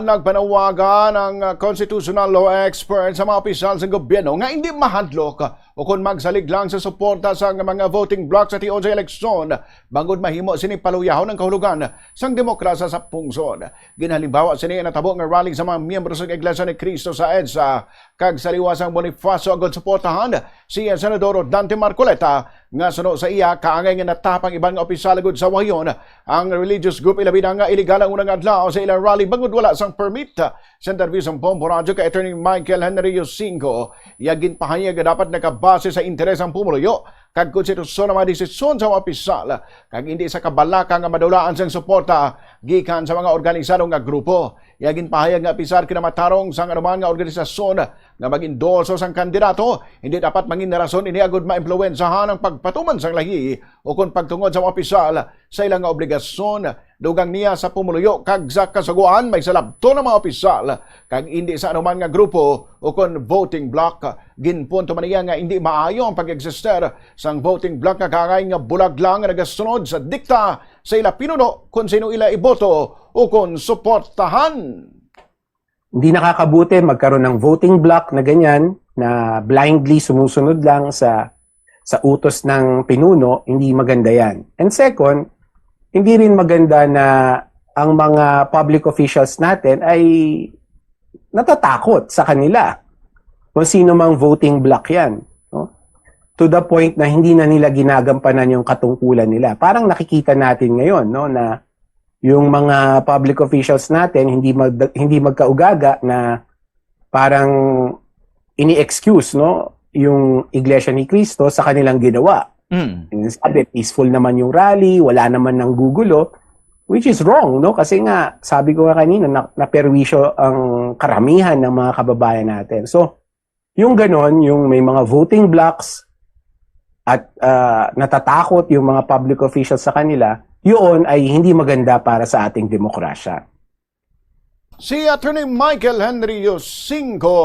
Nagpanawagan ang constitutional law expert sa mga opisyal sa gobyerno nga hindi mahadlok o kung magsalig lang sa suporta sa mga voting blocks sa tiyon sa eleksyon bangod mahimo sini paluyahon ng kahulugan sang demokrasya sa pungsod. Ginhalimbawa sini natabo nga rally sa mga miyembro sa Iglesia ni Cristo sa EDSA kag saliwasang Bonifacio agad suportahan si Senador Dante Marcoleta nga suno sa iya kaangay nga natapang ibang nga opisyal agad sa wayon ang religious group ilabi na nga iligal ang unang adlaw sa ilang rally bangod wala sang permit. Sa interview sa Bombo Radio kay Attorney Michael Henry Yosingo, yagin pahayag nga dapat nakabase sa interes ang pumuluyo kag konstitusyon ng mga desisyon sa mga opisyal kag hindi sa kabalaka nga madulaan sang suporta gikan sa mga organisado nga grupo. Yagin pahayag nga pisar kinamatarong sang anuman nga organisasyon nga mag-endorso sang kandidato, hindi dapat mangin rason ini agud maimpluwensahan ang pagpatuman sang lahi o kung pagtungod sa mga opisyal sa ilang nga obligasyon. Dugang niya sa pumuluyo kag sa kasuguan may salabto ng mga opisyal kag hindi sa anuman nga grupo o kung voting block. Ginpunto man niya nga hindi maayo ang pag-exister sang voting block nga kangay nga bulag lang nga nagasunod sa dikta sa ila pinuno kung sino ila iboto o kung suportahan. Hindi nakakabuti magkaroon ng voting block na ganyan na blindly sumusunod lang sa utos ng pinuno. Hindi maganda yan. And second, hindi rin maganda na ang mga public officials natin ay natatakot sa kanila kung sino mang voting block yan. No? To the point na hindi na nila ginagampanan yung katungkulan nila. Parang nakikita natin ngayon no, na yung mga public officials natin hindi magkaugaga na parang ini-excuse no, yung Iglesia ni Cristo sa kanilang ginawa. Sabi, peaceful naman yung rally, wala naman ng gugulo, which is wrong, no? Kasi nga, sabi ko nga kanina, naperwisyo ang karamihan ng mga kababayan natin. So, yung ganon, yung may mga voting blocks at natatakot yung mga public officials sa kanila, yun ay hindi maganda para sa ating demokrasya. Si Attorney Michael Henry Yosingo.